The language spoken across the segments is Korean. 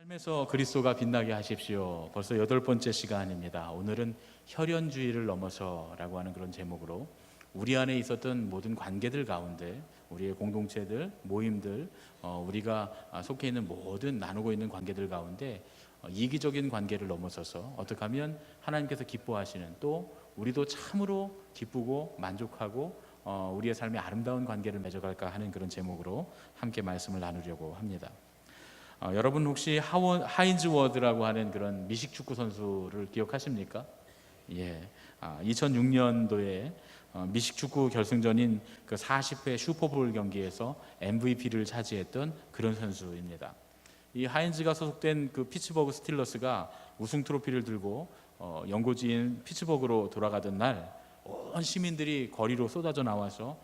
삶에서 그리스도가 빛나게 하십시오. 벌써 8번째 시간입니다. 오늘은 혈연주의를 넘어서라고 하는 그런 제목으로 우리 안에 있었던 모든 관계들 가운데 우리의 공동체들, 모임들, 우리가 속해 있는 모든 나누고 있는 관계들 가운데 이기적인 관계를 넘어서서 어떻게 하면 하나님께서 기뻐하시는, 또 우리도 참으로 기쁘고 만족하고 우리의 삶의 아름다운 관계를 맺어갈까 하는 그런 제목으로 함께 말씀을 나누려고 합니다. 여러분 혹시 하인즈 워드라고 하는 그런 미식 축구 선수를 기억하십니까? 예, 2006년도에 미식 축구 결승전인 그 40회 슈퍼볼 경기에서 MVP를 차지했던 그런 선수입니다. 이 하인즈가 소속된 그 피츠버그 스틸러스가 우승 트로피를 들고 연고지인 피츠버그로 돌아가던 날, 온 시민들이 거리로 쏟아져 나와서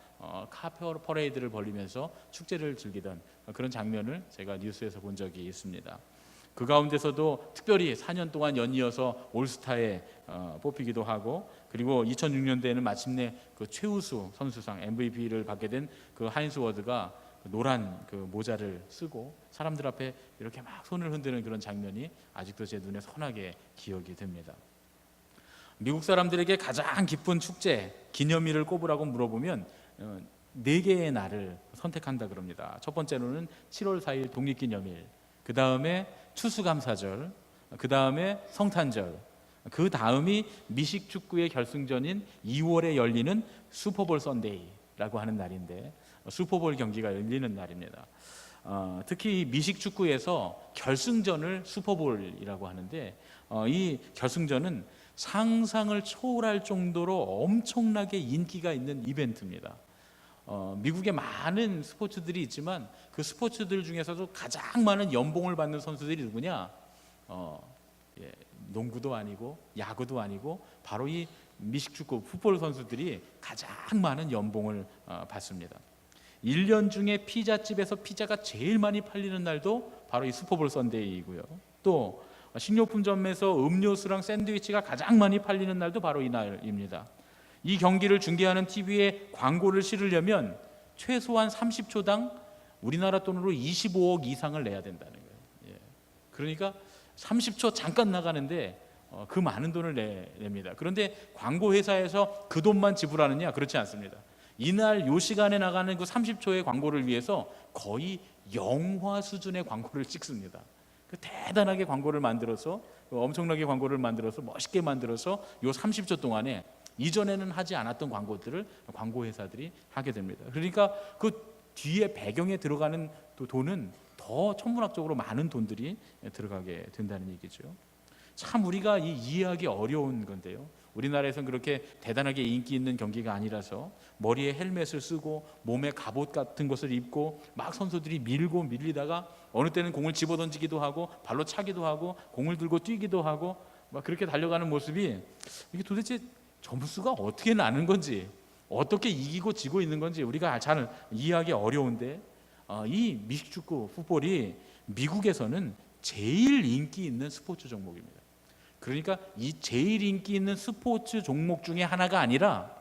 카페 퍼레이드를 벌리면서 축제를 즐기던 그런 장면을 제가 뉴스에서 본 적이 있습니다. 그 가운데서도 특별히 4년 동안 연이어서 올스타에 뽑히기도 하고, 그리고 2006년대에는 마침내 그 최우수 선수상 MVP를 받게 된 그 하인스 워드가 노란 그 모자를 쓰고 사람들 앞에 이렇게 막 손을 흔드는 그런 장면이 아직도 제 눈에 선하게 기억이 됩니다. 미국 사람들에게 가장 기쁜 축제, 기념일을 꼽으라고 물어보면 4개의 날을 선택한다 그럽니다. 첫 번째로는 7월 4일 독립기념일, 그 다음에 추수감사절, 그 다음에 성탄절, 그 다음이 미식축구의 결승전인 2월에 열리는 슈퍼볼 선데이라고 하는 날인데, 슈퍼볼 경기가 열리는 날입니다. 특히 미식축구에서 결승전을 슈퍼볼이라고 하는데, 이 결승전은 상상을 초월할 정도로 엄청나게 인기가 있는 이벤트입니다. 미국에 많은 스포츠들이 있지만 그 스포츠들 중에서도 가장 많은 연봉을 받는 선수들이 누구냐? 농구도 아니고 야구도 아니고 바로 이 미식축구 풋볼 선수들이 가장 많은 연봉을 받습니다. 1년 중에 피자집에서 피자가 제일 많이 팔리는 날도 바로 이 슈퍼볼 선데이이고요. 또 식료품점에서 음료수랑 샌드위치가 가장 많이 팔리는 날도 바로 이 날입니다. 이 경기를 중계하는 TV에 광고를 실으려면 최소한 30초당 우리나라 돈으로 25억 이상을 내야 된다는 거예요. 그러니까 30초 잠깐 나가는데 그 많은 돈을 냅니다. 그런데 광고 회사에서 그 돈만 지불하느냐? 그렇지 않습니다. 이날 요 시간에 나가는 그 30초의 광고를 위해서 거의 영화 수준의 광고를 찍습니다. 대단하게 광고를 만들어서, 엄청나게 광고를 만들어서, 멋있게 만들어서 요 30초 동안에 이전에는 하지 않았던 광고들을 광고 회사들이 하게 됩니다. 그러니까 그 뒤에 배경에 들어가는 돈은 더 천문학적으로 많은 돈들이 들어가게 된다는 얘기죠. 참 우리가 이해하기 어려운 건데요, 우리나라에서는 그렇게 대단하게 인기 있는 경기가 아니라서 머리에 헬멧을 쓰고 몸에 갑옷 같은 것을 입고 막 선수들이 밀고 밀리다가 어느 때는 공을 집어던지기도 하고 발로 차기도 하고 공을 들고 뛰기도 하고 막 그렇게 달려가는 모습이, 이게 도대체 점수가 어떻게 나는 건지, 어떻게 이기고 지고 있는 건지 우리가 잘 이해하기 어려운데, 이 미식축구 풋볼이 미국에서는 제일 인기 있는 스포츠 종목입니다. 그러니까 이 제일 인기 있는 스포츠 종목 중에 하나가 아니라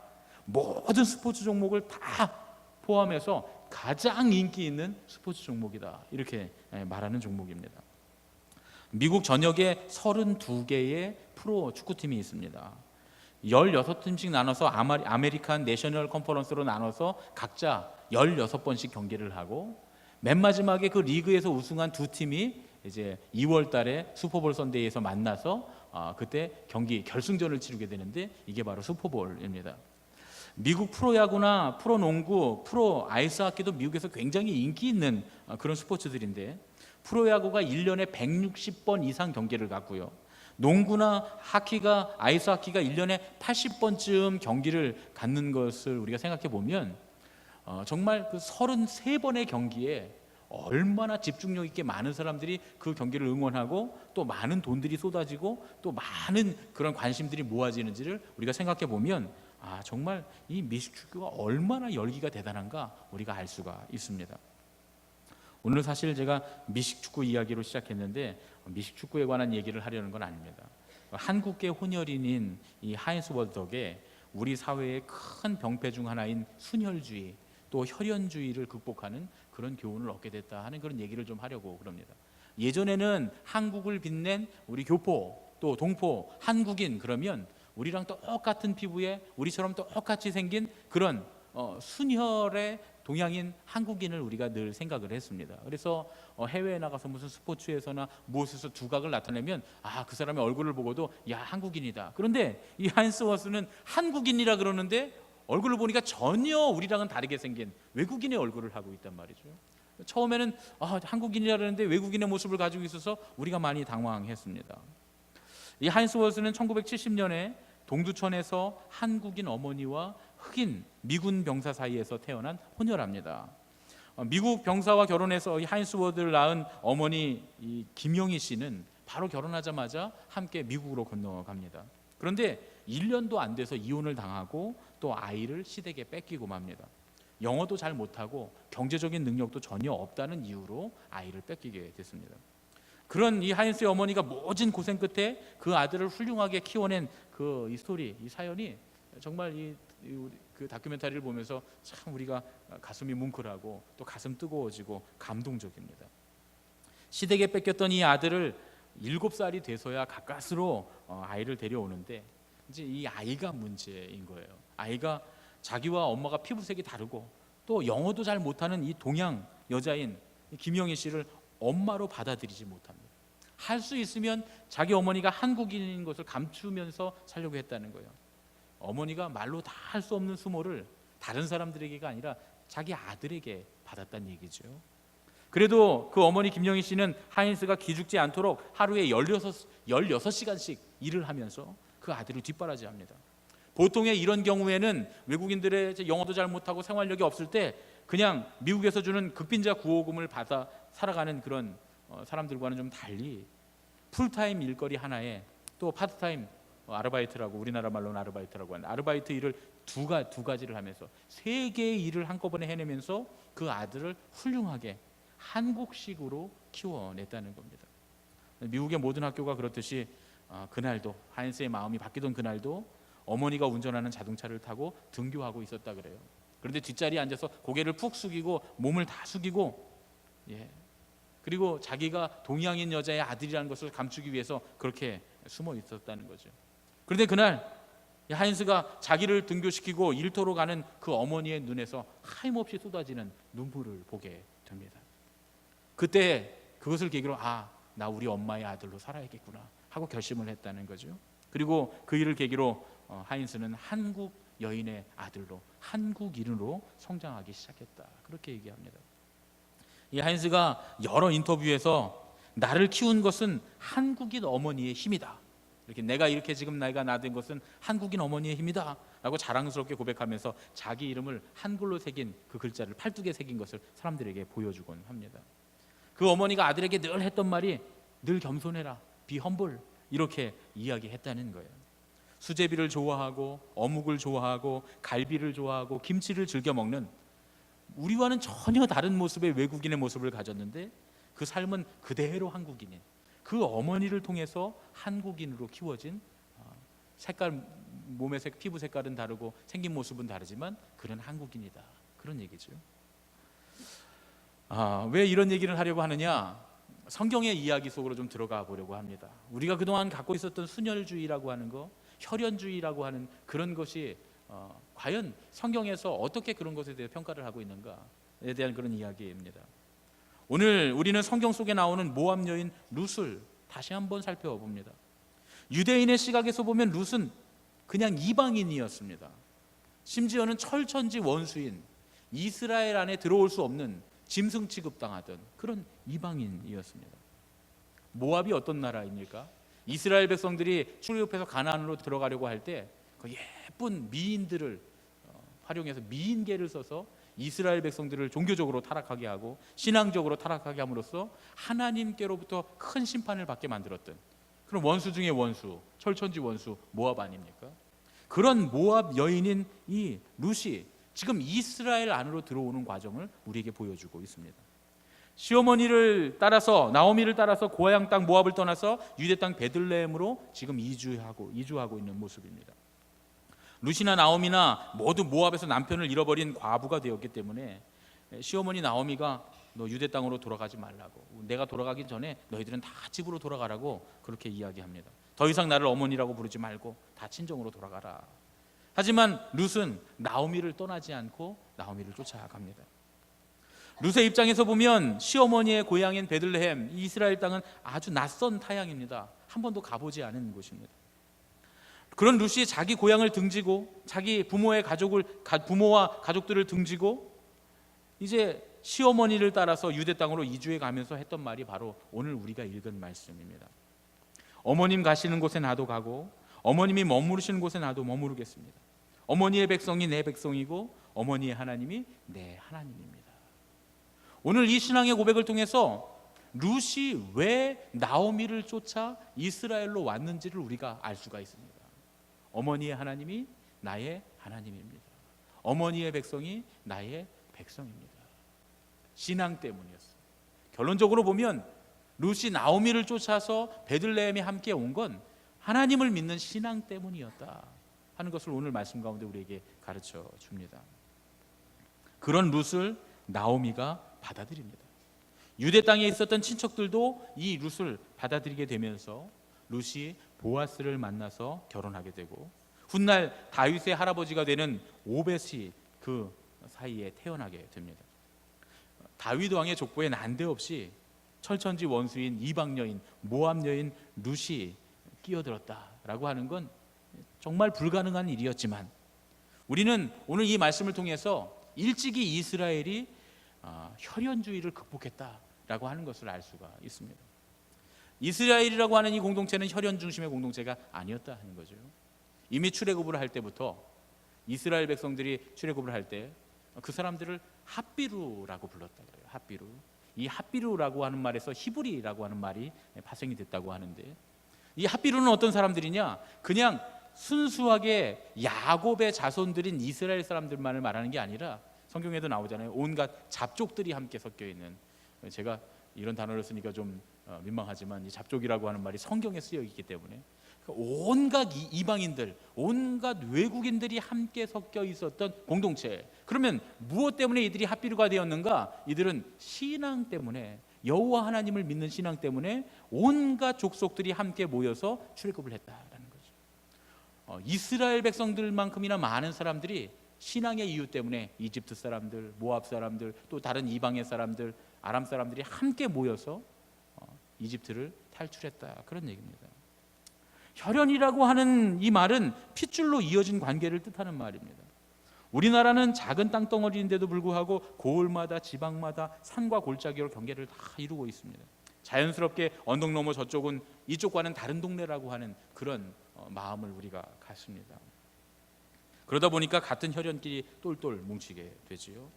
모든 스포츠 종목을 다 포함해서 가장 인기 있는 스포츠 종목이다, 이렇게 말하는 종목입니다. 미국 전역에 32개의 프로 축구팀이 있습니다. 16팀씩 나눠서 아메리칸 내셔널 컨퍼런스로 나눠서 각자 16번씩 경기를 하고, 맨 마지막에 그 리그에서 우승한 두 팀이 이제 2월 달에 슈퍼볼 선데이에서 만나서 그때 경기 결승전을 치르게 되는데, 이게 바로 슈퍼볼입니다. 미국 프로야구나 프로농구, 프로 아이스하키도 미국에서 굉장히 인기 있는 그런 스포츠들인데, 프로야구가 1년에 160번 이상 경기를 갖고요, 농구나 하키가, 아이스하키가 1년에 80번쯤 경기를 갖는 것을 우리가 생각해 보면 정말 그 33번의 경기에 얼마나 집중력 있게 많은 사람들이 그 경기를 응원하고, 또 많은 돈들이 쏟아지고, 또 많은 그런 관심들이 모아지는지를 우리가 생각해 보면 정말 이 미식축구가 얼마나 열기가 대단한가 우리가 알 수가 있습니다. 오늘 사실 제가 미식축구 이야기로 시작했는데 미식축구에 관한 얘기를 하려는 건 아닙니다. 한국계 혼혈인인 이 하인스 워드 덕에 우리 사회의 큰 병폐 중 하나인 순혈주의, 또 혈연주의를 극복하는 그런 교훈을 얻게 됐다 하는 그런 얘기를 좀 하려고 그럽니다. 예전에는 한국을 빛낸 우리 교포 또 동포 한국인 그러면 우리랑 똑같은 피부에 우리처럼 똑같이 생긴 그런 순혈의 동양인 한국인을 우리가 늘 생각을 했습니다. 그래서 해외에 나가서 무슨 스포츠에서나 무엇에서 두각을 나타내면 그 사람의 얼굴을 보고도 야 한국인이다. 그런데 이 하인스 워스는 한국인이라 그러는데 얼굴을 보니까 전혀 우리랑은 다르게 생긴 외국인의 얼굴을 하고 있단 말이죠. 처음에는 한국인이라 그러는데 외국인의 모습을 가지고 있어서 우리가 많이 당황했습니다. 이 하인스 워스는 1970년에 동두천에서 한국인 어머니와 흑인 미군 병사 사이에서 태어난 혼혈아입니다. 미국 병사와 결혼해서 이 하인스 워드를 낳은 어머니 이 김영희 씨는 바로 결혼하자마자 함께 미국으로 건너갑니다. 그런데 1년도 안 돼서 이혼을 당하고 또 아이를 시댁에 뺏기고 맙니다. 영어도 잘 못하고 경제적인 능력도 전혀 없다는 이유로 아이를 뺏기게 됐습니다. 그런 이 하인스의 어머니가 모진 고생 끝에 그 아들을 훌륭하게 키워낸 이 스토리, 이 사연이 정말 그 다큐멘터리를 보면서 참 우리가 가슴이 뭉클하고 또 가슴 뜨거워지고 감동적입니다. 시댁에 뺏겼던 이 아들을 7살이 돼서야 가까스로 아이를 데려오는데 이제 이 아이가 문제인 거예요. 아이가 자기와 엄마가 피부색이 다르고 또 영어도 잘 못하는 이 동양 여자인 김영희 씨를 엄마로 받아들이지 못합니다. 할 수 있으면 자기 어머니가 한국인인 것을 감추면서 살려고 했다는 거예요. 어머니가 말로 다 할 수 없는 수모를 다른 사람들에게가 아니라 자기 아들에게 받았다는 얘기죠. 그래도 그 어머니 김영희 씨는 하인스가 기죽지 않도록 하루에 16시간씩 일을 하면서 그 아들을 뒷바라지합니다. 보통의 이런 경우에는 외국인들의 영어도 잘 못하고 생활력이 없을 때 그냥 미국에서 주는 극빈자 구호금을 받아 살아가는 그런 사람들과는 좀 달리 풀타임 일거리 하나에 또 파트타임 아르바이트라고 우리나라 말로는 아르바이트라고 하는 아르바이트 일을 두 가지를 하면서 3개의 일을 한꺼번에 해내면서 그 아들을 훌륭하게 한국식으로 키워냈다는 겁니다. 미국의 모든 학교가 그렇듯이 그날도 하인스의 마음이 바뀌던 그날도 어머니가 운전하는 자동차를 타고 등교하고 있었다 그래요. 그런데 뒷자리에 앉아서 고개를 푹 숙이고 몸을 다 숙이고 그리고 자기가 동양인 여자의 아들이라는 것을 감추기 위해서 그렇게 숨어 있었다는 거죠. 그런데 그날 하인스가 자기를 등교시키고 일터로 가는 그 어머니의 눈에서 하염없이 쏟아지는 눈물을 보게 됩니다. 그때 그것을 계기로 나 우리 엄마의 아들로 살아야겠구나 하고 결심을 했다는 거죠. 그리고 그 일을 계기로 하인스는 한국 여인의 아들로 한국인으로 성장하기 시작했다. 그렇게 얘기합니다. 이 하인스가 여러 인터뷰에서 나를 키운 것은 한국인 어머니의 힘이다. 내가 이렇게 지금 나이가 나된 것은 한국인 어머니의 힘이다 라고 자랑스럽게 고백하면서 자기 이름을 한글로 새긴 그 글자를 팔뚝에 새긴 것을 사람들에게 보여주곤 합니다. 그 어머니가 아들에게 늘 했던 말이 늘 겸손해라, be humble 이렇게 이야기했다는 거예요. 수제비를 좋아하고 어묵을 좋아하고 갈비를 좋아하고 김치를 즐겨 먹는 우리와는 전혀 다른 모습의 외국인의 모습을 가졌는데 그 삶은 그대로 한국인인 그 어머니를 통해서 한국인으로 키워진 색깔, 몸의 피부 색깔은 다르고 생긴 모습은 다르지만 그는 한국인이다. 그런 얘기죠. 왜 이런 얘기를 하려고 하느냐? 성경의 이야기 속으로 좀 들어가 보려고 합니다. 우리가 그동안 갖고 있었던 순혈주의라고 하는 거, 혈연주의라고 하는 그런 것이 과연 성경에서 어떻게 그런 것에 대해 평가를 하고 있는가에 대한 그런 이야기입니다. 오늘 우리는 성경 속에 나오는 모압 여인 룻을 다시 한번 살펴봅니다. 유대인의 시각에서 보면 룻은 그냥 이방인이었습니다. 심지어는 철천지 원수인 이스라엘 안에 들어올 수 없는 짐승 취급당하던 그런 이방인이었습니다. 모압이 어떤 나라입니까? 이스라엘 백성들이 출애굽해서 가나안으로 들어가려고 할 때 그 예쁜 미인들을 활용해서 미인계를 써서 이스라엘 백성들을 종교적으로 타락하게 하고 신앙적으로 타락하게 함으로써 하나님께로부터 큰 심판을 받게 만들었던 그런 원수 중의 원수, 철천지 원수 모압 아닙니까? 그런 모압 여인인 이 룻이 지금 이스라엘 안으로 들어오는 과정을 우리에게 보여주고 있습니다. 시어머니를 따라서 나오미를 따라서 고향 땅 모압을 떠나서 유대 땅 베들레헴으로 지금 이주하고 있는 모습입니다. 룻이나 나오미나 모두 모압에서 남편을 잃어버린 과부가 되었기 때문에 시어머니 나오미가 너 유대 땅으로 돌아가지 말라고, 내가 돌아가기 전에 너희들은 다 집으로 돌아가라고 그렇게 이야기합니다. 더 이상 나를 어머니라고 부르지 말고 다 친정으로 돌아가라. 하지만 룻은 나오미를 떠나지 않고 나오미를 쫓아갑니다. 룻의 입장에서 보면 시어머니의 고향인 베들레헴, 이스라엘 땅은 아주 낯선 타향입니다. 한 번도 가보지 않은 곳입니다. 그런 룻이 자기 고향을 등지고 자기 부모와 가족들을 등지고 이제 시어머니를 따라서 유대 땅으로 이주해 가면서 했던 말이 바로 오늘 우리가 읽은 말씀입니다. 어머님 가시는 곳에 나도 가고 어머님이 머무르시는 곳에 나도 머무르겠습니다. 어머니의 백성이 내 백성이고 어머니의 하나님이 내 하나님입니다. 오늘 이 신앙의 고백을 통해서 룻이 왜 나오미를 쫓아 이스라엘로 왔는지를 우리가 알 수가 있습니다. 어머니의 하나님이 나의 하나님입니다. 어머니의 백성이 나의 백성입니다. 신앙 때문이었어요. 결론적으로 보면 룻이 나오미를 쫓아서 베들레헴에 함께 온 건 하나님을 믿는 신앙 때문이었다 하는 것을 오늘 말씀 가운데 우리에게 가르쳐 줍니다. 그런 룻을 나오미가 받아들입니다. 유대 땅에 있었던 친척들도 이 룻을 받아들이게 되면서 룻이 보아스를 만나서 결혼하게 되고 훗날 다윗의 할아버지가 되는 오벳이 그 사이에 태어나게 됩니다. 다윗 왕의 족보에 난데없이 철천지 원수인 이방 여인, 모압 여인 룻이 끼어들었다라고 하는 건 정말 불가능한 일이었지만 우리는 오늘 이 말씀을 통해서 일찍이 이스라엘이 혈연주의를 극복했다라고 하는 것을 알 수가 있습니다. 이스라엘이라고 하는 이 공동체는 혈연 중심의 공동체가 아니었다 하는 거죠. 이미 출애굽을 할 때부터 이스라엘 백성들이 출애굽을 할 때 그 사람들을 핫비루라고 불렀다 그래요. 핫비루. 이 핫비루라고 하는 말에서 히브리라고 하는 말이 파생이 됐다고 하는데 이 핫비루는 어떤 사람들이냐? 그냥 순수하게 야곱의 자손들인 이스라엘 사람들만을 말하는 게 아니라 성경에도 나오잖아요. 온갖 잡족들이 함께 섞여 있는, 제가 이런 단어를 쓰니까 좀 민망하지만 이 잡족이라고 하는 말이 성경에 쓰여 있기 때문에 온갖 이방인들, 온갖 외국인들이 함께 섞여 있었던 공동체. 그러면 무엇 때문에 이들이 핫비루가 되었는가? 이들은 신앙 때문에, 여호와 하나님을 믿는 신앙 때문에 온갖 족속들이 함께 모여서 출애굽을 했다라는 거죠. 이스라엘 백성들만큼이나 많은 사람들이 신앙의 이유 때문에 이집트 사람들, 모압 사람들, 또 다른 이방의 사람들, 아람 사람들이 함께 모여서 이집트를 탈출했다, 그런 얘기입니다. 혈연이라고 하는 이 말은 핏줄로 이어진 관계를 뜻하는 말입니다. 우리나라는 작은 땅덩어리인데도 불구하고 고을마다 지방마다 산과 골짜기로 경계를 다 이루고 있습니다. 자연스럽게 언덕 너머 저쪽은 이쪽과는 다른 동네라고 하는 그런 마음을 우리가 갖습니다. 그러다 보니까 같은 혈연끼리 똘똘 뭉치게 되지요.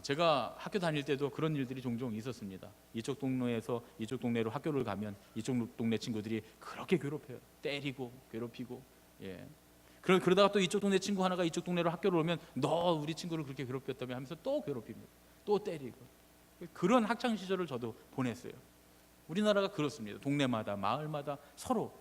제가 학교 다닐 때도 그런 일들이 종종 있었습니다. 이쪽 동네에서 이쪽 동네로 학교를 가면 이쪽 동네 친구들이 그렇게 괴롭혀요. 때리고 괴롭히고. 그러다가 또 이쪽 동네 친구 하나가 이쪽 동네로 학교를 오면 너 우리 친구를 그렇게 괴롭혔다며 하면서 또 괴롭힙니다. 또 때리고. 그런 학창 시절을 저도 보냈어요. 우리나라가 그렇습니다. 동네마다 마을마다 서로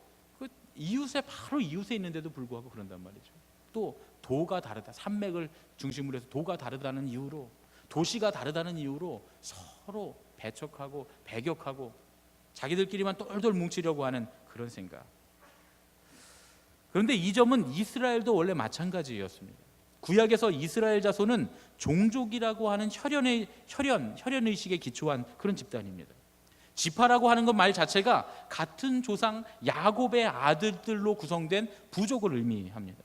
바로 이웃에 있는데도 불구하고 그런단 말이죠. 또 도가 다르다, 산맥을 중심으로 해서 도가 다르다는 이유로, 도시가 다르다는 이유로 서로 배척하고 배격하고 자기들끼리만 똘똘 뭉치려고 하는 그런 생각. 그런데 이 점은 이스라엘도 원래 마찬가지였습니다. 구약에서 이스라엘 자손은 종족이라고 하는 혈연의식에 기초한 그런 집단입니다. 지파라고 하는 것 말 자체가 같은 조상 야곱의 아들들로 구성된 부족을 의미합니다.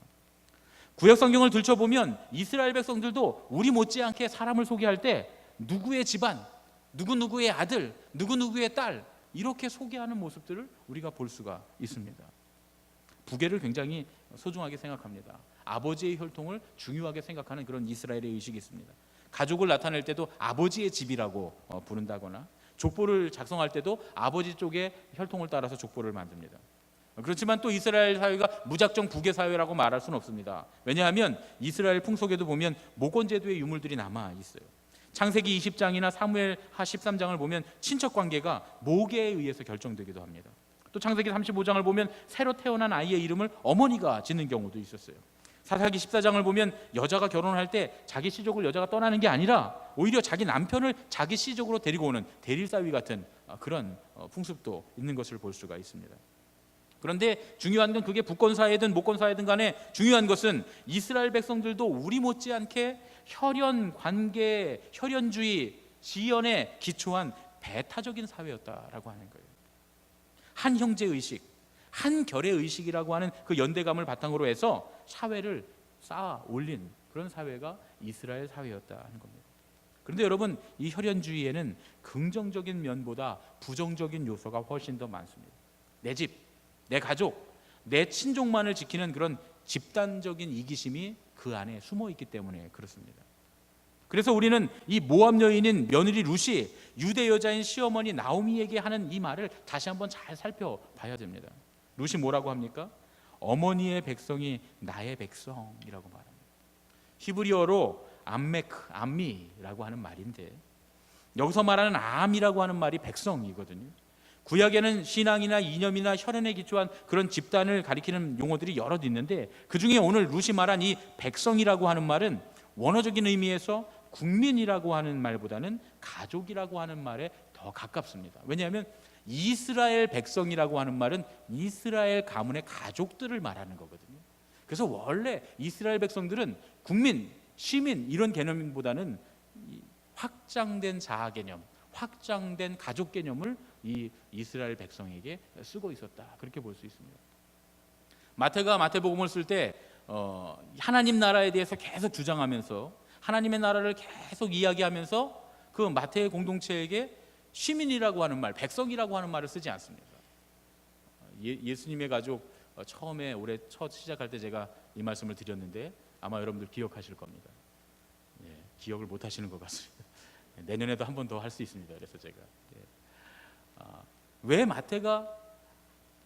구약 성경을 들춰보면 이스라엘 백성들도 우리 못지않게 사람을 소개할 때 누구의 집안, 누구누구의 아들, 누구누구의 딸, 이렇게 소개하는 모습들을 우리가 볼 수가 있습니다. 부계를 굉장히 소중하게 생각합니다. 아버지의 혈통을 중요하게 생각하는 그런 이스라엘의 의식이 있습니다. 가족을 나타낼 때도 아버지의 집이라고 부른다거나, 족보를 작성할 때도 아버지 쪽의 혈통을 따라서 족보를 만듭니다. 그렇지만 또 이스라엘 사회가 무작정 부계 사회라고 말할 수는 없습니다. 왜냐하면 이스라엘 풍속에도 보면 모건제도의 유물들이 남아 있어요. 창세기 20장이나 사무엘하 13장을 보면 친척 관계가 모계에 의해서 결정되기도 합니다. 또 창세기 35장을 보면 새로 태어난 아이의 이름을 어머니가 짓는 경우도 있었어요. 사사기 14장을 보면 여자가 결혼할 때 자기 시족을 여자가 떠나는 게 아니라 오히려 자기 남편을 자기 시족으로 데리고 오는 대릴사위 같은 그런 풍습도 있는 것을 볼 수가 있습니다. 그런데 중요한 건 그게 북권 사회든 목권 사회든 간에 중요한 것은 이스라엘 백성들도 우리 못지않게 혈연 관계, 혈연주의, 지연에 기초한 배타적인 사회였다라고 하는 거예요. 한 형제 의식, 한 결의 의식이라고 하는 그 연대감을 바탕으로 해서 사회를 쌓아 올린 그런 사회가 이스라엘 사회였다 하는 겁니다. 그런데 여러분, 이 혈연주의에는 긍정적인 면보다 부정적인 요소가 훨씬 더 많습니다. 내 집, 내 가족, 내 친족만을 지키는 그런 집단적인 이기심이 그 안에 숨어 있기 때문에 그렇습니다. 그래서 우리는 이 모압 여인인 며느리 룻이 유대 여자인 시어머니 나오미에게 하는 이 말을 다시 한번 잘 살펴봐야 됩니다. 룻이 뭐라고 합니까? 어머니의 백성이 나의 백성이라고 말합니다. 히브리어로 암메크, 암미라고 하는 말인데, 여기서 말하는 암이라고 하는 말이 백성이거든요. 구약에는 신앙이나 이념이나 혈연에 기초한 그런 집단을 가리키는 용어들이 여럿 있는데, 그 중에 오늘 룻이 말한 이 백성이라고 하는 말은 원어적인 의미에서 국민이라고 하는 말보다는 가족이라고 하는 말에 더 가깝습니다. 왜냐하면 이스라엘 백성이라고 하는 말은 이스라엘 가문의 가족들을 말하는 거거든요. 그래서 원래 이스라엘 백성들은 국민, 시민 이런 개념보다는 확장된 자아 개념, 확장된 가족 개념을 이 이스라엘 백성에게 쓰고 있었다, 그렇게 볼 수 있습니다. 마태가 마태복음을 쓸 때 하나님 나라에 대해서 계속 주장하면서 하나님의 나라를 계속 이야기하면서 그 마태의 공동체에게 시민이라고 하는 말, 백성이라고 하는 말을 쓰지 않습니다. 예수님의 가족 처음에 올해 첫 시작할 때 제가 이 말씀을 드렸는데 아마 여러분들 기억하실 겁니다. 기억을 못 하시는 것 같습니다. 내년에도 한 번 더 할 수 있습니다. 그래서 제가 왜 마태가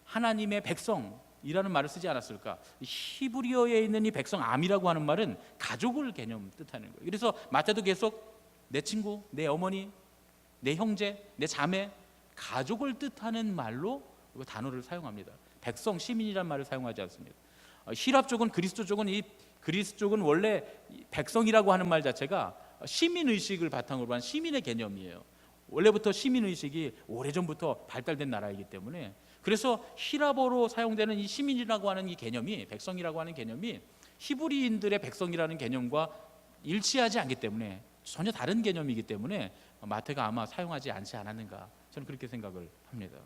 하나님의 백성이라는 말을 쓰지 않았을까? 히브리어에 있는 이 백성 암이라고 하는 말은 가족을 개념 뜻하는 거예요. 그래서 마태도 계속 내 친구, 내 어머니, 내 형제, 내 자매, 가족을 뜻하는 말로 그 단어를 사용합니다. 백성, 시민이란 말을 사용하지 않습니다. 히랍 쪽은, 그리스 쪽은, 이 그리스 쪽은 원래 백성이라고 하는 말 자체가 시민 의식을 바탕으로 한 시민의 개념이에요. 원래부터 시민 의식이 오래전부터 발달된 나라이기 때문에, 그래서 히랍어로 사용되는 이 시민이라고 하는 이 개념이, 백성이라고 하는 개념이 히브리인들의 백성이라는 개념과 일치하지 않기 때문에 전혀 다른 개념이기 때문에 마태가 아마 사용하지 않지 않았는가, 저는 그렇게 생각을 합니다.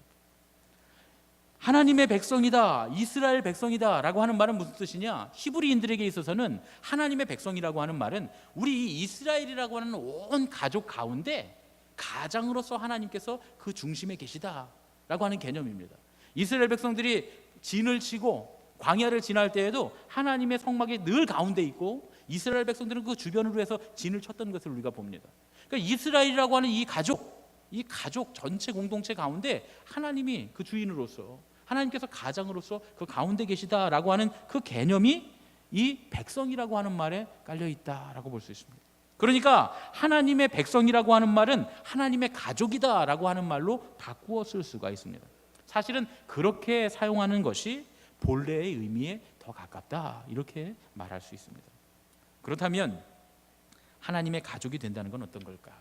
하나님의 백성이다, 이스라엘 백성이다 라고 하는 말은 무슨 뜻이냐? 히브리인들에게 있어서는 하나님의 백성이라고 하는 말은 우리 이스라엘이라고 하는 온 가족 가운데 가장으로서 하나님께서 그 중심에 계시다 라고 하는 개념입니다. 이스라엘 백성들이 진을 치고 광야를 지날 때에도 하나님의 성막이 늘 가운데 있고, 이스라엘 백성들은 그 주변으로 해서 진을 쳤던 것을 우리가 봅니다. 그러니까 이스라엘이라고 하는 이 가족 전체 공동체 가운데 하나님이 그 주인으로서, 하나님께서 가장으로서 그 가운데 계시다라고 하는 그 개념이 이 백성이라고 하는 말에 깔려 있다라고 볼 수 있습니다. 그러니까 하나님의 백성이라고 하는 말은 하나님의 가족이다라고 하는 말로 바꾸어 쓸 수가 있습니다. 사실은 그렇게 사용하는 것이 본래의 의미에 더 가깝다, 이렇게 말할 수 있습니다. 그렇다면 하나님의 가족이 된다는 건 어떤 걸까?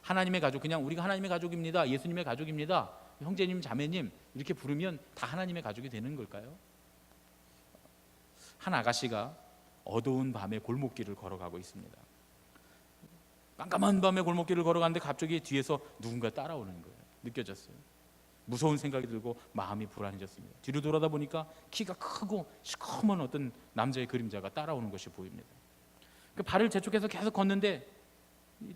하나님의 가족, 그냥 우리가 하나님의 가족입니다, 예수님의 가족입니다, 형제님, 자매님 이렇게 부르면 다 하나님의 가족이 되는 걸까요? 한 아가씨가 어두운 밤에 골목길을 걸어가고 있습니다. 깜깜한 밤에 골목길을 걸어가는데 갑자기 뒤에서 누군가 따라오는 거예요. 느껴졌어요. 무서운 생각이 들고 마음이 불안해졌습니다. 뒤로 돌아다 보니까 키가 크고 시커먼 어떤 남자의 그림자가 따라오는 것이 보입니다. 그 발을 재촉해서 계속 걷는데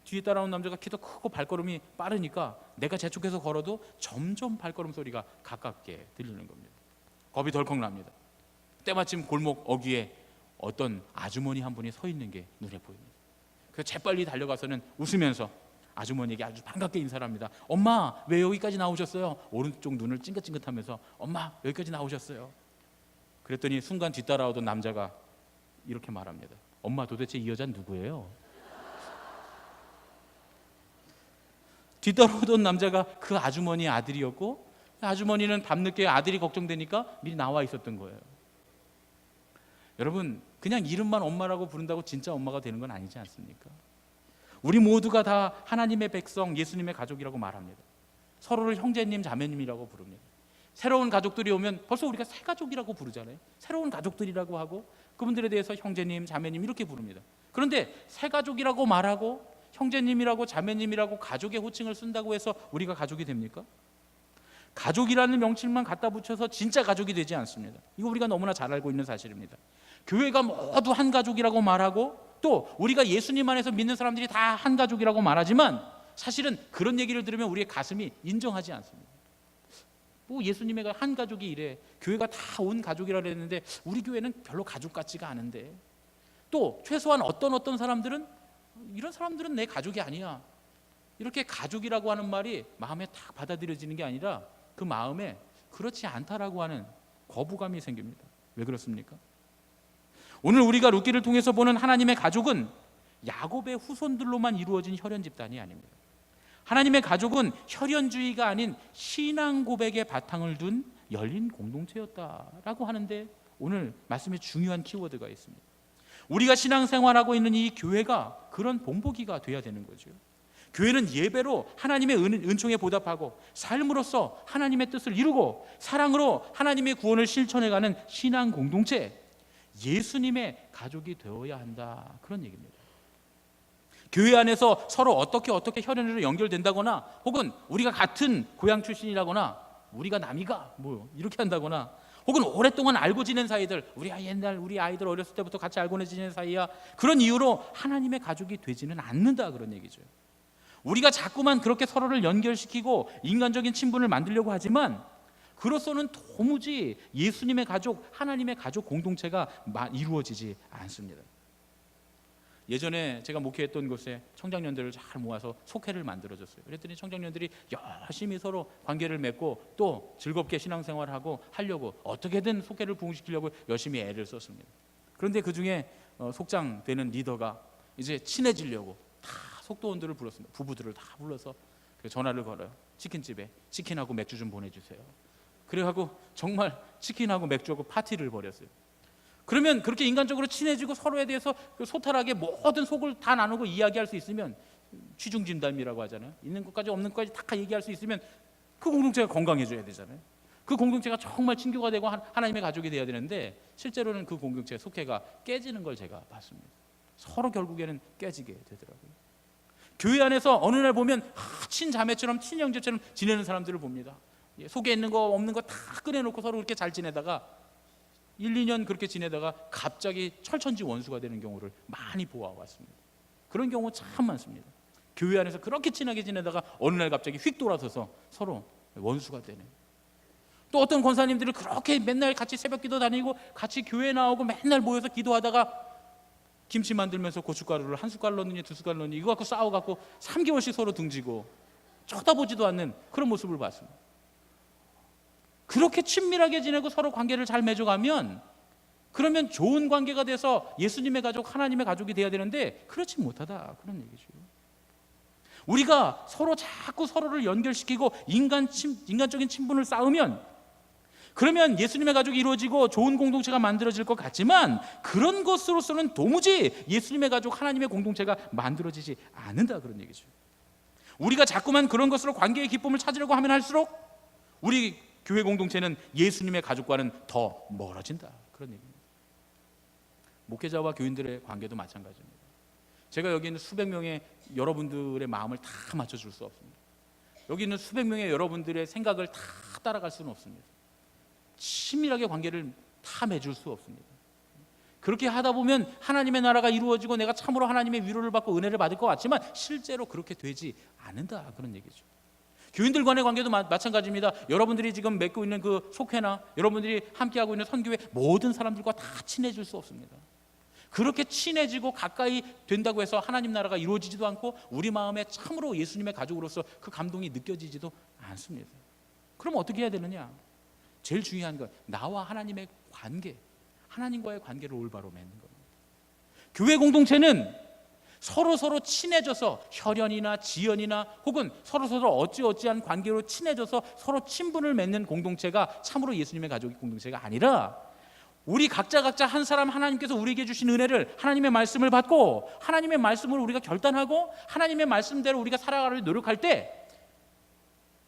뒤에 따라온 남자가 키도 크고 발걸음이 빠르니까 내가 재촉해서 걸어도 점점 발걸음 소리가 가깝게 들리는 겁니다. 겁이 덜컥 납니다. 때마침 골목 어귀에 어떤 아주머니 한 분이 서 있는 게 눈에 보입니다. 그래서 재빨리 달려가서는 웃으면서 아주머니에게 아주 반갑게 인사를 합니다. 엄마, 왜 여기까지 나오셨어요? 오른쪽 눈을 찡긋찡긋하면서 엄마, 여기까지 나오셨어요. 그랬더니 순간 뒤따라오던 남자가 이렇게 말합니다. 엄마, 도대체 이 여자는 누구예요? 뒤따라오던 남자가 그 아주머니의 아들이었고, 아주머니는 밤늦게 아들이 걱정되니까 미리 나와 있었던 거예요. 여러분, 그냥 이름만 엄마라고 부른다고 진짜 엄마가 되는 건 아니지 않습니까? 우리 모두가 다 하나님의 백성, 예수님의 가족이라고 말합니다. 서로를 형제님, 자매님이라고 부릅니다. 새로운 가족들이 오면 벌써 우리가 새 가족이라고 부르잖아요. 새로운 가족들이라고 하고 그분들에 대해서 형제님, 자매님 이렇게 부릅니다. 그런데 새 가족이라고 말하고 형제님이라고 자매님이라고 가족의 호칭을 쓴다고 해서 우리가 가족이 됩니까? 가족이라는 명칭만 갖다 붙여서 진짜 가족이 되지 않습니다. 이거 우리가 너무나 잘 알고 있는 사실입니다. 교회가 모두 한 가족이라고 말하고 또 우리가 예수님 안에서 믿는 사람들이 다 한 가족이라고 말하지만 사실은 그런 얘기를 들으면 우리의 가슴이 인정하지 않습니다. 뭐 예수님의 한 가족이 이래, 교회가 다 온 가족이라 그랬는데 우리 교회는 별로 가족 같지가 않은데, 또 최소한 어떤 사람들은 이런 사람들은 내 가족이 아니야, 이렇게 가족이라고 하는 말이 마음에 딱 받아들여지는 게 아니라 그 마음에 그렇지 않다라고 하는 거부감이 생깁니다. 왜 그렇습니까? 오늘 우리가 룻기를 통해서 보는 하나님의 가족은 야곱의 후손들로만 이루어진 혈연 집단이 아닙니다. 하나님의 가족은 혈연주의가 아닌 신앙 고백의 바탕을 둔 열린 공동체였다라고 하는데 오늘 말씀에 중요한 키워드가 있습니다. 우리가 신앙생활하고 있는 이 교회가 그런 본보기가 돼야 되는 거죠. 교회는 예배로 하나님의 은총에 보답하고 삶으로서 하나님의 뜻을 이루고 사랑으로 하나님의 구원을 실천해가는 신앙 공동체, 예수님의 가족이 되어야 한다, 그런 얘기입니다. 교회 안에서 서로 어떻게 혈연으로 연결된다거나 혹은 우리가 같은 고향 출신이라거나 우리가 남이가 뭐 이렇게 한다거나 혹은 오랫동안 알고 지낸 사이들, 우리 아이들 어렸을 때부터 같이 알고 지낸 사이야, 그런 이유로 하나님의 가족이 되지는 않는다, 그런 얘기죠. 우리가 자꾸만 그렇게 서로를 연결시키고 인간적인 친분을 만들려고 하지만 그로서는 도무지 예수님의 가족, 하나님의 가족 공동체가 이루어지지 않습니다. 예전에 제가 목회했던 곳에 청장년들을 잘 모아서 속회를 만들어줬어요. 그랬더니 청장년들이 열심히 서로 관계를 맺고 또 즐겁게 신앙생활하고 하려고 어떻게든 속회를 부흥시키려고 열심히 애를 썼습니다. 그런데 그 중에 속장되는 리더가 이제 친해지려고 다 속도원들을 불렀습니다. 부부들을 다 불러서 전화를 걸어요. 치킨집에 치킨하고 맥주 좀 보내주세요. 그래가지고 정말 치킨하고 맥주하고 파티를 벌였어요. 그러면 그렇게 인간적으로 친해지고 서로에 대해서 소탈하게 모든 속을 다 나누고 이야기할 수 있으면, 취중진담이라고 하잖아요. 있는 것까지 없는 것까지 다 얘기할 수 있으면 그 공동체가 건강해져야 되잖아요. 그 공동체가 정말 친교가 되고 하나님의 가족이 돼야 되는데 실제로는 그 공동체 속회가 깨지는 걸 제가 봤습니다. 서로 결국에는 깨지게 되더라고요. 교회 안에서 어느 날 보면 친자매처럼 친형제처럼 지내는 사람들을 봅니다. 속에 있는 거 없는 거 다 꺼내놓고 서로 그렇게 잘 지내다가 1, 2년 그렇게 지내다가 갑자기 철천지 원수가 되는 경우를 많이 보아왔습니다. 그런 경우 참 많습니다. 교회 안에서 그렇게 친하게 지내다가 어느 날 갑자기 휙 돌아서서 서로 원수가 되는. 또 어떤 권사님들은 그렇게 맨날 같이 새벽기도 다니고 같이 교회 나오고 맨날 모여서 기도하다가 김치 만들면서 고춧가루를 한 숟갈 넣느니 두 숟갈 넣느니 이거 갖고 싸워갖고 3개월씩 서로 등지고 쳐다보지도 않는 그런 모습을 봤습니다. 그렇게 친밀하게 지내고 서로 관계를 잘 맺어가면 그러면 좋은 관계가 돼서 예수님의 가족, 하나님의 가족이 돼야 되는데 그렇지 못하다, 그런 얘기죠. 우리가 서로 자꾸 서로를 연결시키고 인간적인 친분을 쌓으면 그러면 예수님의 가족이 이루어지고 좋은 공동체가 만들어질 것 같지만 그런 것으로서는 도무지 예수님의 가족, 하나님의 공동체가 만들어지지 않는다, 그런 얘기죠. 우리가 자꾸만 그런 것으로 관계의 기쁨을 찾으려고 하면 할수록 우리 교회 공동체는 예수님의 가족과는 더 멀어진다, 그런 얘기입니다. 목회자와 교인들의 관계도 마찬가지입니다. 제가 여기 있는 수백 명의 여러분들의 마음을 다 맞춰줄 수 없습니다. 여기 있는 수백 명의 여러분들의 생각을 다 따라갈 수는 없습니다. 친밀하게 관계를 다 맺을 수 없습니다. 그렇게 하다 보면 하나님의 나라가 이루어지고 내가 참으로 하나님의 위로를 받고 은혜를 받을 것 같지만 실제로 그렇게 되지 않는다, 그런 얘기죠. 교인들 간의 관계도 마찬가지입니다. 여러분들이 지금 맺고 있는 그 속회나 여러분들이 함께하고 있는 선교회 모든 사람들과 다 친해질 수 없습니다. 그렇게 친해지고 가까이 된다고 해서 하나님 나라가 이루어지지도 않고 우리 마음에 참으로 예수님의 가족으로서 그 감동이 느껴지지도 않습니다. 그럼 어떻게 해야 되느냐? 제일 중요한 건 나와 하나님의 관계, 하나님과의 관계를 올바로 맺는 겁니다. 교회 공동체는 서로 친해져서 혈연이나 지연이나 혹은 서로 어찌어찌한 관계로 친해져서 서로 친분을 맺는 공동체가 참으로 예수님의 가족의 공동체가 아니라 우리 각자 한 사람 하나님께서 우리에게 주신 은혜를, 하나님의 말씀을 받고 하나님의 말씀을 우리가 결단하고 하나님의 말씀대로 우리가 살아가려고 노력할 때,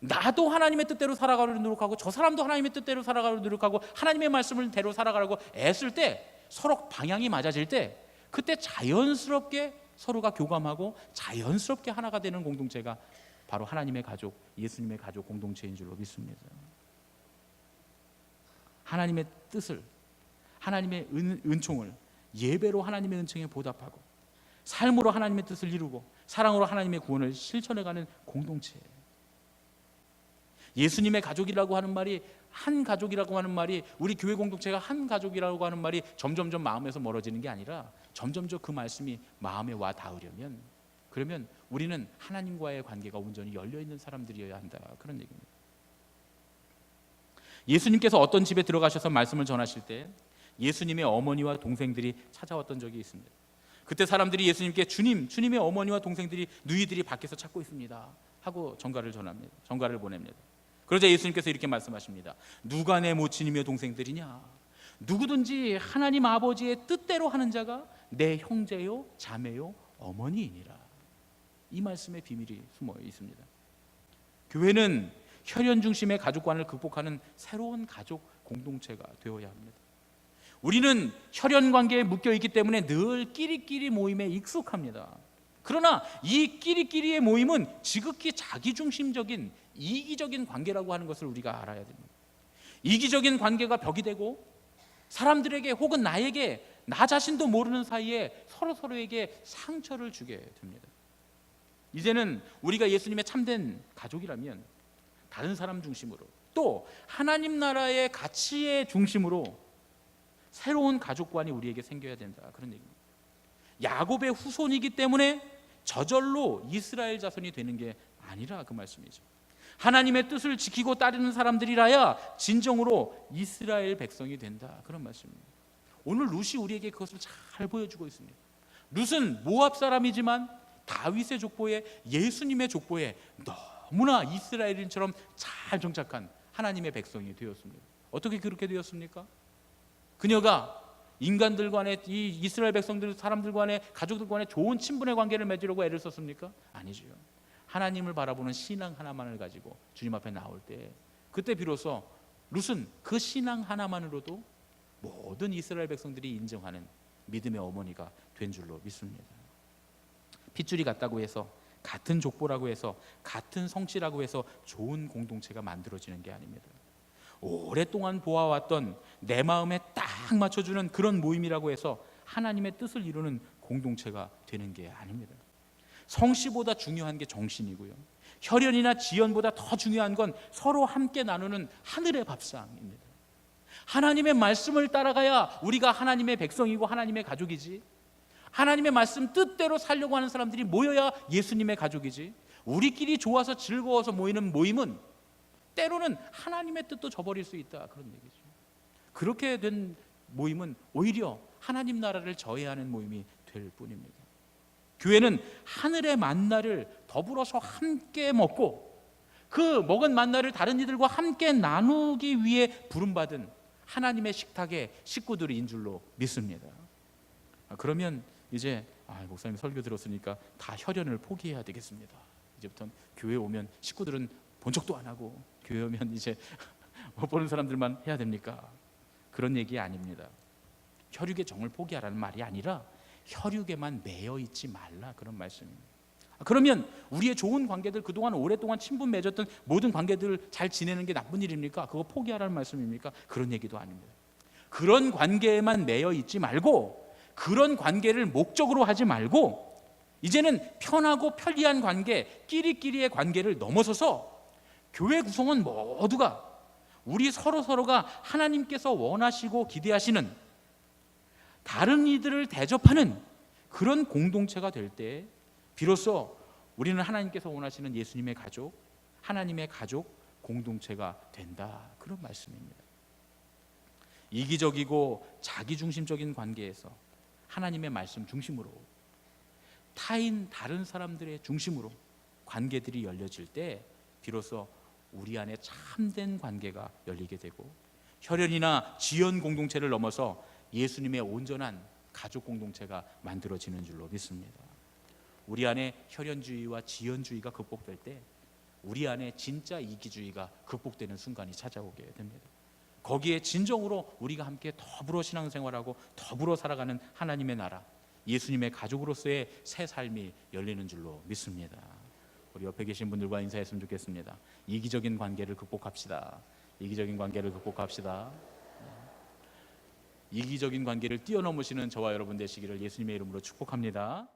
나도 하나님의 뜻대로 살아가려고 노력하고 저 사람도 하나님의 뜻대로 살아가려고 노력하고 하나님의 말씀을 대로 살아가려고 애쓸 때, 서로 방향이 맞아질 때, 그때 자연스럽게 서로가 교감하고 자연스럽게 하나가 되는 공동체가 바로 하나님의 가족, 예수님의 가족 공동체인 줄로 믿습니다. 하나님의 뜻을, 하나님의 은총을 예배로 하나님의 은총에 보답하고 삶으로 하나님의 뜻을 이루고 사랑으로 하나님의 구원을 실천해가는 공동체예요. 예수님의 가족이라고 하는 말이, 한 가족이라고 하는 말이, 우리 교회 공동체가 한 가족이라고 하는 말이 점점점 마음에서 멀어지는 게 아니라 점점점 그 말씀이 마음에 와 닿으려면, 그러면 우리는 하나님과의 관계가 온전히 열려있는 사람들이어야 한다, 그런 얘기입니다. 예수님께서 어떤 집에 들어가셔서 말씀을 전하실 때 예수님의 어머니와 동생들이 찾아왔던 적이 있습니다. 그때 사람들이 예수님께 주님의 어머니와 동생들이, 누이들이 밖에서 찾고 있습니다 하고 전가를 보냅니다. 그러자 예수님께서 이렇게 말씀하십니다. 누가 내 모친이며 동생들이냐? 누구든지 하나님 아버지의 뜻대로 하는 자가 내 형제요 자매요 어머니이니라. 이 말씀에 비밀이 숨어 있습니다. 교회는 혈연 중심의 가족관을 극복하는 새로운 가족 공동체가 되어야 합니다. 우리는 혈연 관계에 묶여 있기 때문에 늘 끼리끼리 모임에 익숙합니다. 그러나 이 끼리끼리의 모임은 지극히 자기중심적인 이기적인 관계라고 하는 것을 우리가 알아야 됩니다. 이기적인 관계가 벽이 되고 사람들에게 혹은 나에게 나 자신도 모르는 사이에 서로에게 상처를 주게 됩니다. 이제는 우리가 예수님의 참된 가족이라면 다른 사람 중심으로, 또 하나님 나라의 가치의 중심으로 새로운 가족관이 우리에게 생겨야 된다, 그런 얘기입니다. 야곱의 후손이기 때문에 저절로 이스라엘 자손이 되는 게 아니라 그 말씀이죠. 하나님의 뜻을 지키고 따르는 사람들이라야 진정으로 이스라엘 백성이 된다, 그런 말씀입니다. 오늘 룻이 우리에게 그것을 잘 보여주고 있습니다. 룻은 모압 사람이지만 다윗의 족보에, 예수님의 족보에 너무나 이스라엘인처럼 잘 정착한 하나님의 백성이 되었습니다. 어떻게 그렇게 되었습니까? 그녀가 인간들 간에, 이 이스라엘 백성들, 사람들 간에, 가족들 간에 좋은 친분의 관계를 맺으려고 애를 썼습니까? 아니죠. 하나님을 바라보는 신앙 하나만을 가지고 주님 앞에 나올 때, 그때 비로소 룻은 그 신앙 하나만으로도 모든 이스라엘 백성들이 인정하는 믿음의 어머니가 된 줄로 믿습니다. 핏줄이 같다고 해서, 같은 족보라고 해서, 같은 성씨라고 해서 좋은 공동체가 만들어지는 게 아닙니다. 오랫동안 보아왔던 내 마음에 딱 맞춰주는 그런 모임이라고 해서 하나님의 뜻을 이루는 공동체가 되는 게 아닙니다. 성씨보다 중요한 게 정신이고요, 혈연이나 지연보다 더 중요한 건 서로 함께 나누는 하늘의 밥상입니다. 하나님의 말씀을 따라가야 우리가 하나님의 백성이고 하나님의 가족이지, 하나님의 말씀 뜻대로 살려고 하는 사람들이 모여야 예수님의 가족이지, 우리끼리 좋아서 즐거워서 모이는 모임은 때로는 하나님의 뜻도 저버릴 수 있다, 그런 얘기죠. 그렇게 된 모임은 오히려 하나님 나라를 저해하는 모임이 될 뿐입니다. 교회는 하늘의 만나를 더불어서 함께 먹고 그 먹은 만나를 다른 이들과 함께 나누기 위해 부름받은 하나님의 식탁의 식구들인 줄로 믿습니다. 그러면 이제 목사님 설교 들었으니까 다 혈연을 포기해야 되겠습니다. 이제부터는 교회 오면 식구들은 본 척도 안 하고 교회 오면 이제 못 보는 사람들만 해야 됩니까? 그런 얘기 아닙니다. 혈육의 정을 포기하라는 말이 아니라 혈육에만 매여 있지 말라, 그런 말씀입니다. 그러면 우리의 좋은 관계들, 그동안 오랫동안 친분 맺었던 모든 관계들을 잘 지내는 게 나쁜 일입니까? 그거 포기하라는 말씀입니까? 그런 얘기도 아닙니다. 그런 관계에만 매여 있지 말고, 그런 관계를 목적으로 하지 말고, 이제는 편하고 편리한 관계, 끼리끼리의 관계를 넘어서서 교회 구성원 모두가 우리 서로가 하나님께서 원하시고 기대하시는 다른 이들을 대접하는 그런 공동체가 될 때 비로소 우리는 하나님께서 원하시는 예수님의 가족, 하나님의 가족 공동체가 된다, 그런 말씀입니다. 이기적이고 자기중심적인 관계에서 하나님의 말씀 중심으로, 타인 다른 사람들의 중심으로 관계들이 열려질 때 비로소 우리 안에 참된 관계가 열리게 되고 혈연이나 지연 공동체를 넘어서 예수님의 온전한 가족 공동체가 만들어지는 줄로 믿습니다. 우리 안에 혈연주의와 지연주의가 극복될 때 우리 안에 진짜 이기주의가 극복되는 순간이 찾아오게 됩니다. 거기에 진정으로 우리가 함께 더불어 신앙생활하고 더불어 살아가는 하나님의 나라, 예수님의 가족으로서의 새 삶이 열리는 줄로 믿습니다. 우리 옆에 계신 분들과 인사했으면 좋겠습니다. 이기적인 관계를 극복합시다. 이기적인 관계를 극복합시다. 이기적인 관계를 뛰어넘으시는 저와 여러분 되시기를 예수님의 이름으로 축복합니다.